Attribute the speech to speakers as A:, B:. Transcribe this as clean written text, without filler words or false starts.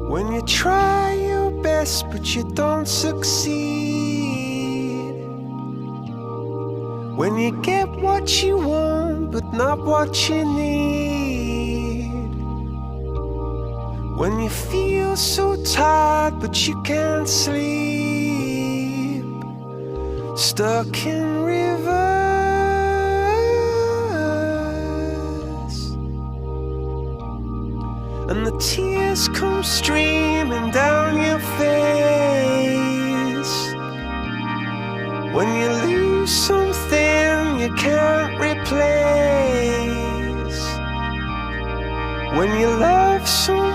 A: When you try your best but you don't succeed. When you get what you want but not what you need. When you feel so tired but you can't sleep. Stuck in reverse. And the tears come streaming down your face. When you lose something you can't replace. When you love someone